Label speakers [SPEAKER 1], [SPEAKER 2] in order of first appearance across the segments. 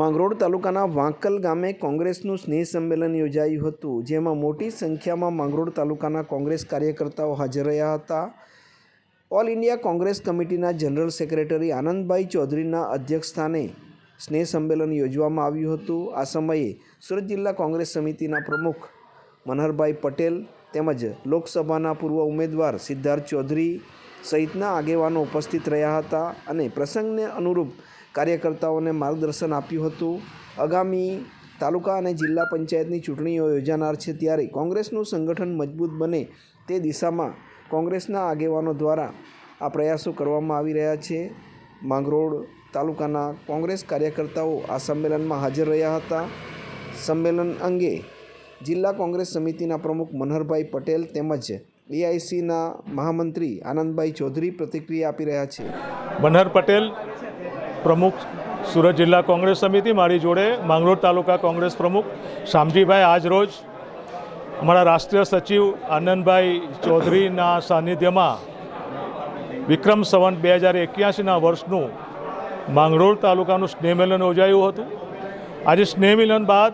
[SPEAKER 1] માંગરોળ તાલુકાના વાંકલ ગામે કોંગ્રેસનું સ્નેહ સંમેલન યોજાયું હતું, જેમાં મોટી સંખ્યામાં માંગરોળ તાલુકાના કોંગ્રેસ કાર્યકર્તાઓ હાજર રહ્યા હતા. ઓલ ઇન્ડિયા કોંગ્રેસ કમિટીના જનરલ સેક્રેટરી આનંદભાઈ ચૌધરીના અધ્યક્ષસ્થાને સ્નેહ સંમેલન યોજવામાં આવ્યું હતું. આ સમયે સુરત જિલ્લા કોંગ્રેસ સમિતિના પ્રમુખ મનહરભાઈ પટેલ તેમજ લોકસભાના પૂર્વ ઉમેદવાર સિદ્ધાર્થ ચૌધરી સહિતના આગેવાનો ઉપસ્થિત રહ્યા હતા અને પ્રસંગને અનુરૂપ કાર્યકર્તાઓને માર્ગદર્શન આપ્યું હતું. આગામી તાલુકા અને જિલ્લા પંચાયતની ચૂંટણીઓ યોજાનાર છે, ત્યારે કોંગ્રેસનું સંગઠન મજબૂત બને તે દિશામાં કોંગ્રેસના આગેવાનો દ્વારા આ પ્રયાસો કરવામાં આવી રહ્યા છે. માંગરોળ તાલુકાના કોંગ્રેસ કાર્યકર્તાઓ આ સંમેલનમાં હાજર રહ્યા હતા. સંમેલન અંગે જિલ્લા કોંગ્રેસ સમિતિના પ્રમુખ મનહરભાઈ પટેલ તેમજ એઆઈસીના મહામંત્રી આનંદભાઈ ચૌધરી પ્રતિક્રિયા આપી રહ્યા છે.
[SPEAKER 2] મનહર પટેલ, પ્રમુખ સુરત જિલ્લા કોંગ્રેસ સમિતિ. મારી જોડે માંગરોળ તાલુકા કોંગ્રેસ પ્રમુખ શામજીભાઈ આજ રોજ અમારા રાષ્ટ્રીય સચિવ આનંદભાઈ ચૌધરીના સાનિધ્યમાં વિક્રમ સંવત 2081ના વર્ષનું માંગરોળ તાલુકાનું સ્નેહમિલન યોજાયું હતું. આજે સ્નેહમિલન બાદ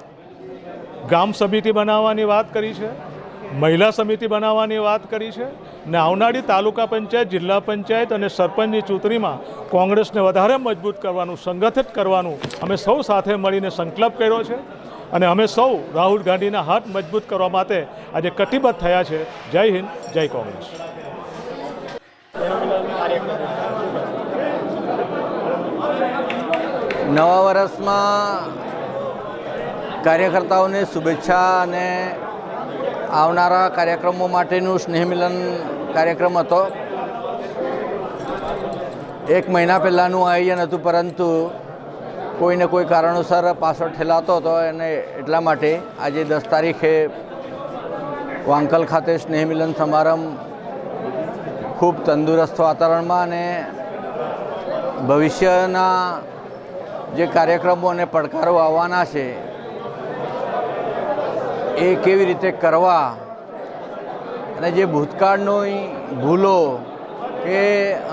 [SPEAKER 2] ગામ સમિતિ બનાવવાની વાત કરી છે, મહિલા સમિતિ બનાવવાની વાત કરી છે ને આવનારી તાલુકા પંચાયત, જિલ્લા પંચાયત અને સરપંચની ચૂંટણીમાં કોંગ્રેસને વધારે મજબૂત કરવાનું, સંગઠિત કરવાનું અમે સૌ સાથે મળીને સંકલ્પ કર્યો છે અને અમે સૌ રાહુલ ગાંધીના હાથ મજબૂત કરવા માટે આજે કટિબદ્ધ થયા છે. જય હિન્દ, જય કોંગ્રેસ.
[SPEAKER 3] નવા વર્ષમાં કાર્યકર્તાઓને શુભેચ્છા અને આવનારા કાર્યક્રમો માટેનું સ્નેહમિલન કાર્યક્રમ હતો. એક મહિના પહેલાંનું આયોજન હતું, પરંતુ કોઈને કોઈ કારણોસર પાછળ ઠેલાતો હતો અને એટલા માટે આજે 10 તારીખે વાંકલ ખાતે સ્નેહમિલન સમારંભ ખૂબ તંદુરસ્ત વાતાવરણમાં અને ભવિષ્યના જે કાર્યક્રમો અને પડકારો આવવાના છે એ કેવી રીતે કરવા અને જે ભૂતકાળની ભૂલો કે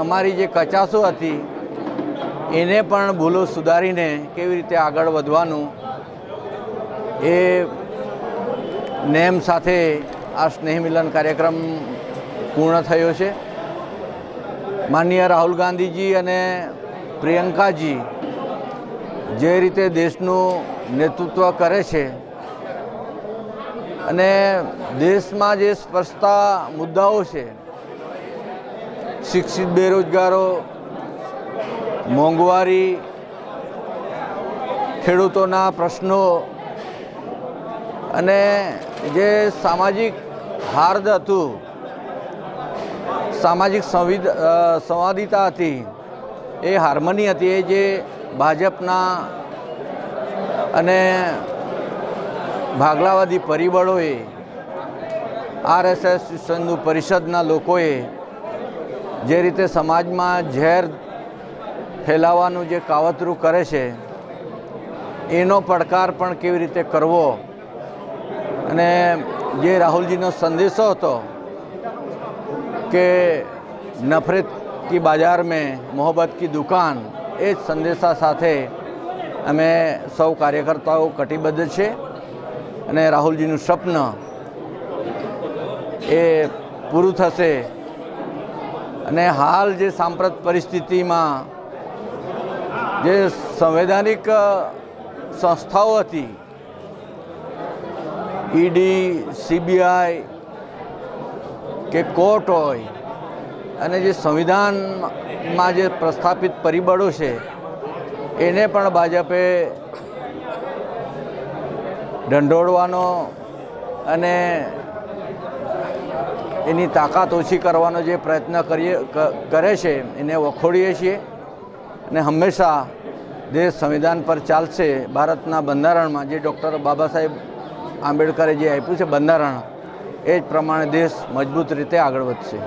[SPEAKER 3] અમારી જે કચાશો હતી એને પણ ભૂલો સુધારીને કેવી રીતે આગળ વધવાનું એ નેમ સાથે આ સ્નેહમિલન કાર્યક્રમ પૂર્ણ થયો છે. માનનીય રાહુલ ગાંધીજી અને પ્રિયંકાજી જે રીતે દેશનું નેતૃત્વ કરે છે અને દેશમાં જે સ્પર્શતા મુદ્દાઓ છે, શિક્ષિત બેરોજગારો, મોંઘવારી, ખેડૂતોના પ્રશ્નો અને જે સામાજિક હાર્દ હતું, સામાજિક સંવાદિતા હતી, એ હાર્મની હતી, એ જે ભાજપના અને ભાગલાવાદી પરિબળોએ, આરએસએસ હિન્દુ પરિષદના લોકોએ જે રીતે સમાજમાં ઝેર ફેલાવવાનું જે કાવતરું કરે છે એનો પડકાર પણ કેવી રીતે કરવો અને જે રાહુલજીનો સંદેશો હતો કે નફરત કી બાજાર મેં મોહબ્બત કી દુકાન, એ જ સંદેશા સાથે અમે સૌ કાર્યકર્તાઓ કટિબદ્ધ છે અને રાહુલજીનું સ્વપ્ન એ પૂરું થશે. અને હાલ જે સાંપ્રત પરિસ્થિતિમાં જે સંવૈધાનિક સંસ્થાઓ હતી, ઈડી, સીબીઆઈ કે કોર્ટ હોય, અને જે સંવિધાનમાં જે પ્રસ્થાપિત પરિબળો છે એને પણ ભાજપે ઢંઢોળવાનો અને એની તાકાત ઓછી કરવાનો જે પ્રયત્ન કરે છે એને વખોડીએ છીએ. અને હંમેશા દેશ સંવિધાન પર ચાલશે. ભારતના બંધારણમાં જે ડૉક્ટર બાબા સાહેબ આંબેડકરે જે આપ્યું છે બંધારણ, એ જ પ્રમાણે દેશ મજબૂત રીતે આગળ વધશે.